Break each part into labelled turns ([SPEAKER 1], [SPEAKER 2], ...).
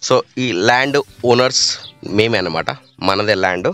[SPEAKER 1] So ఈ land owners మేమే అన్నమాట, మనదే land.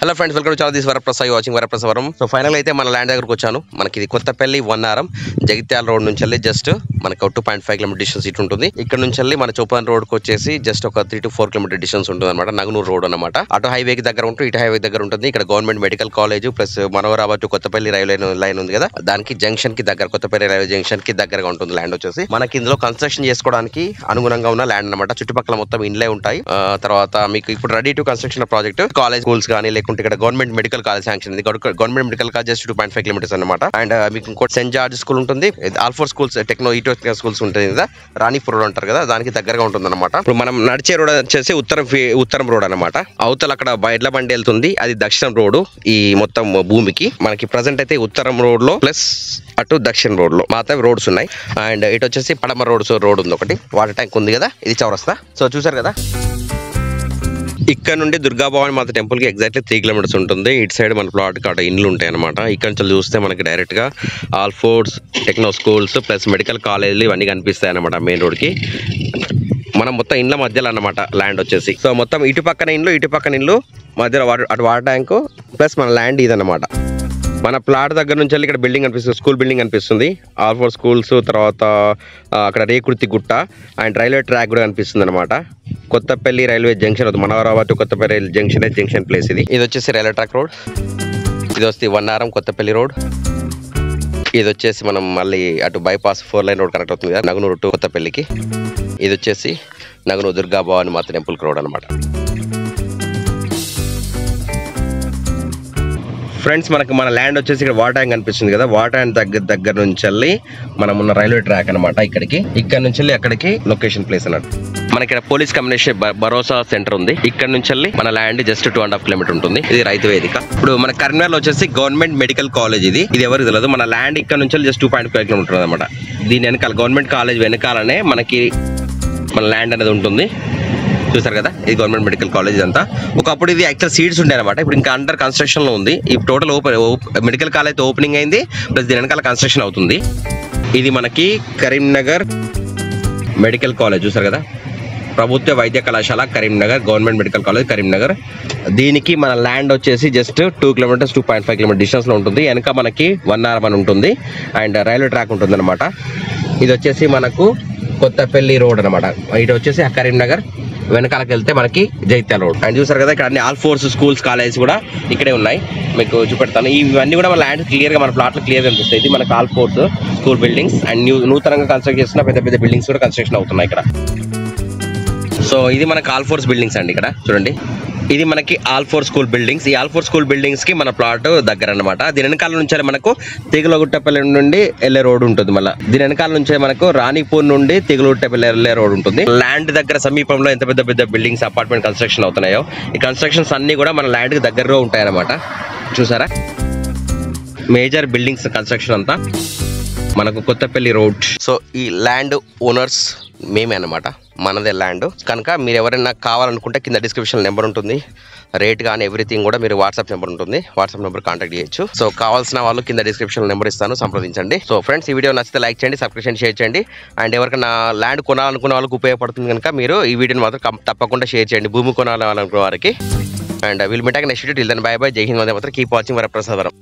[SPEAKER 1] Hello friends, welcome to channel. This Varaprasad, watching Varaprasadavaram. So final అయితే మన ల్యాండ్ దగ్గరకు వచ్చాను. మనకి ఇది కొత్తపల్లి వన్నారం జగిత్యాల రోడ్ నుంచి వెళ్ళి జస్ట్ మనకి 2.5 కిలోమీటర్ డిస్టెన్స్ ఇటు ఉంటుంది. ఇక్కడ నుంచి వెళ్ళి మన చౌపాన్ రోడ్కి వచ్చేసి జస్ట్ ఒక 3 to 4 కిలోమీటర్ డిస్టెన్స్ ఉంటుంది అనమాట. నగనూరు రోడ్ అనమాట. అటు హైవేకి దగ్గర ఉంటుంది, ఇటు హైవే దగ్గర ఉంటుంది. ఇక్కడ government medical college plus Manoharabad to Kothapalli railway line ఉంది కదా, దానికి జంక్షన్ కి దగ్గర, కొత్తపల్లి రైల్వే జంక్షన్ కి దగ్గరగా ఉంటుంది ల్యాండ్ వచ్చేసి. మనకి ఇందులో కన్స్ట్రక్షన్ చేసుకోవడానికి అనుగుణంగా ఉన్న ల్యాండ్ అనమాట. చుట్టుపక్కల మొత్తం ఇండ్లే ఉంటాయి. తర్వాత మీకు ఇప్పుడు ready to construction project college schools కానీ లేకుంటే ఇక్కడ గవర్నమెంట్ మెడికల్ కాలేజ్ శాంక్షన్ ఉంది. Government medical college just 2.5 kilometres అనమాట. అండ్ మీకు ఇంకోటి సెయింట్ జార్జ్ స్కూల్ ఉంటుంది, ఆల్ఫోర్ స్కూల్స్, టెక్నికల్ స్కూల్స్ ఉంటుంది కదా, రాణిపూర్ రోడ్ అంటారు కదా, దానికి దగ్గరగా ఉంటుంది అనమాట. ఇప్పుడు మనం నడిచే రోడ్ వచ్చేసి ఉత్తరం రోడ్ అనమాట. అవతల అక్కడ ఎడ్ల బండి వెళ్తుంది, అది దక్షిణం రోడ్. ఈ మొత్తం భూమికి మనకి ప్రజెంట్ అయితే ఉత్తరం రోడ్ లో ప్లస్ అటు దక్షిణ రోడ్ లో మాత్రమే రోడ్స్ ఉన్నాయి. అండ్ ఇటు వచ్చేసి పడమర రోడ్ ఉంది ఒకటి, వాటర్ ట్యాంక్ ఉంది కదా, ఇది చౌరస్తా. సో చూసారు కదా, ఇక్కడ నుండి దుర్గాభవాని మాత టెంపుల్ కి ఎగ్జాక్ట్లీ 3 కిలోమీటర్స్ ఉంటుంది. ఇటు సైడ్ మన ప్లాట్ కాడ ఇండ్లు ఉంటాయి అనమాట. ఇక్కడ నుంచి చూస్తే మనకి డైరెక్ట్ గా ఆల్ఫోర్డ్స్, టెక్నో స్కూల్స్ ప్లస్ మెడికల్ కాలేజీలు ఇవన్నీ కనిపిస్తాయి అనమాట మెయిన్ రోడ్ కి. మనం మొత్తం ఇండ్ల మధ్యలో అన్నమాట ల్యాండ్ వచ్చేసి. సో మొత్తం ఇటు పక్కన ఇండ్లు మధ్యలో అటు వాటర్ ట్యాంక్ ప్లస్ మన ల్యాండ్ ఇదన్నమాట. మన ప్లాట్ దగ్గర నుంచి వెళ్ళి ఇక్కడ బిల్డింగ్ కనిపిస్తుంది, స్కూల్ బిల్డింగ్ కనిపిస్తుంది, ఆల్ఫోర్ స్కూల్స్, తర్వాత అక్కడ రేకుర్తి గుట్ట అండ్ రైల్వే ట్రాక్ కూడా కనిపిస్తుంది అనమాట. Kothapalli railway junction, Manoharabad Kothapalli junction place ఇది. ఇది వచ్చేసి రైల్వే ట్రాక్ రోడ్, ఇది వస్తే వన్నారం కొత్తపల్లి రోడ్. ఇది వచ్చేసి మనం మళ్ళీ అటు బైపాస్ 4 లైన్ రోడ్ కనెక్ట్ అవుతుంది కదా, నగనూరు టు కొత్తపల్లికి. ఇది వచ్చేసి నగనూరు దుర్గాభవాని మాత టెంపుల్ రోడ్ అనమాట. ఫ్రెండ్స్, మనకి మన ల్యాండ్ వచ్చేసి ఇక్కడ వాటర్ ట్యాంక్ కనిపిస్తుంది కదా, వాటర్ ట్యాంక్ దగ్గర నుంచి వెళ్ళి మనం ఉన్న రైల్వే ట్రాక్ అనమాట. ఇక్కడ నుంచి వెళ్ళి అక్కడికి లొకేషన్ ప్లేస్ అన్నట్టు. మనకి ఇక్కడ పోలీస్ కమ్యూనికేషన్ భరోసా సెంటర్ ఉంది. ఇక్కడ నుంచి వెళ్ళి మన ల్యాండ్ జస్ట్ 2.5 కిలోమీటర్ ఉంటుంది. ఇది రైతు వేదిక. ఇప్పుడు మన కరీంనగర్ వచ్చేసి గవర్నమెంట్ మెడికల్ కాలేజ్ ఇది ఎవరికి తెలియదు. మన ల్యాండ్ ఇక్కడ నుంచి వెళ్ళి జస్ట్ 2.5 కిలోమీటర్ అనమాట. దీని వెనకాల గవర్నమెంట్ కాలేజ్ వెనకాలనే మనకి మన ల్యాండ్ అనేది ఉంటుంది. చూసారు కదా, ఇది గవర్నమెంట్ మెడికల్ కాలేజ్ అంతా. ఒకప్పుడు ఇది యాక్చువల్ సీట్స్ ఉండే అనమాట, ఇప్పుడు ఇంకా అండర్ కన్స్ట్రక్షన్ లో ఉంది. ఈ టోటల్ మెడికల్ కాలేజ్ ఓపెనింగ్ అయింది, ప్లస్ దీని వెనకాల కన్స్ట్రక్షన్ అవుతుంది. ఇది మనకి కరీంనగర్ మెడికల్ కాలేజ్ చూసారు కదా, ప్రభుత్వ వైద్య కళాశాల Karimnagar, government medical college Karimnagar. దీనికి మన ల్యాండ్ వచ్చేసి జస్ట్ 2 కిలోమీటర్స్ 2.5 కిలోమీటర్ డిస్టెన్స్ లో ఉంటుంది. వెనక మనకి వన్నారం అని ఉంటుంది అండ్ రైల్వే ట్రాక్ ఉంటుంది అనమాట. ఇది వచ్చేసి మనకు కొత్తపల్లి రోడ్ అనమాట. ఇటు వచ్చేసి కరీంనగర్, వెనకాలకి వెళ్తే మనకి జగిత్యాల రోడ్. అండ్ చూసారు కదా, ఇక్కడ అన్ని ఆల్ ఫోర్స్ స్కూల్స్ కాలేజ్ కూడా ఇక్కడే ఉన్నాయి. మీకు చూపెడతాను. ఇవన్నీ కూడా మన ల్యాండ్ క్లియర్ గా, మన ప్లాట్ లో క్లియర్ కనిపిస్తాయి. ఇది మనకి all force school buildings and నూతనంగా కన్స్ట్రక్ట్ చేస్తున్న పెద్ద పెద్ద బిల్డింగ్స్ కూడా కన్స్ట్రక్షన్ అవుతున్నాయి ఇక్కడ. సో ఇది మనకి ఆల్ ఫోర్స్ బిల్డింగ్స్ అండి. ఇక్కడ చూడండి, ఇది మనకి ఆల్ఫోర్ స్కూల్ బిల్డింగ్స్. ఈ ఆల్ఫోర్ స్కూల్ బిల్డింగ్స్ కి మన ప్లాట్ దగ్గర అనమాట. దీని వెనకాల నుంచి మనకు తిగులగుట్టపల్లి నుండి వెళ్ళే రోడ్ ఉంటుంది. మళ్ళీ దీని వెనకాల నుంచి మనకు రాణిపూర్ నుండి తిగులగుట్టపల్లి వెళ్ళే రోడ్ ఉంటుంది. ల్యాండ్ దగ్గర సమీపంలో ఎంత పెద్ద పెద్ద బిల్డింగ్స్, అపార్ట్మెంట్ కన్స్ట్రక్షన్ అవుతున్నాయో, ఈ కన్స్ట్రక్షన్స్ అన్ని కూడా మన ల్యాండ్ కి దగ్గరలో ఉంటాయి అనమాట. చూసారా, మేజర్ బిల్డింగ్స్ కన్స్ట్రక్షన్ అంతా మనకు కొత్తపల్లి రోడ్. సో ఈ ల్యాండ్ ఓనర్స్ మేమే అనమాట, మనదే ల్యాండ్. కనుక మీరు ఎవరైనా కావాలనుకుంటే కింద డిస్క్రిప్షన్ నెంబర్ ఉంటుంది, రేట్ కానీ ఎవ్రీథింగ్ కూడా మీరు వాట్సాప్ నెంబర్ ఉంటుంది, వాట్సాప్ నెంబర్ కాంటాక్ట్ చేయొచ్చు. సో కావాల్సిన వాళ్ళు కింద డిస్క్రిప్షన్ నెంబర్ ఇస్తాను, సంప్రదించండి. సో ఫ్రెండ్స్, ఈ వీడియో నచ్చితే లైక్ చేయండి, సబ్స్క్రైబ్ చేయండి, షేర్ చేయండి. అండ్ ఎవరికైనా ల్యాండ్ కొనాలనుకున్న వాళ్ళకి ఉపయోగపడుతుంది కనుక మీరు ఈ వీడియోని మాత్రం తప్పకుండా షేర్ చేయండి, భూమి కొనాలనుకున్న వారికి. And will meet next video. Till then bye bye. జై హింద్, వందే మాతరం. Keep watching వరప్రసాదవరం.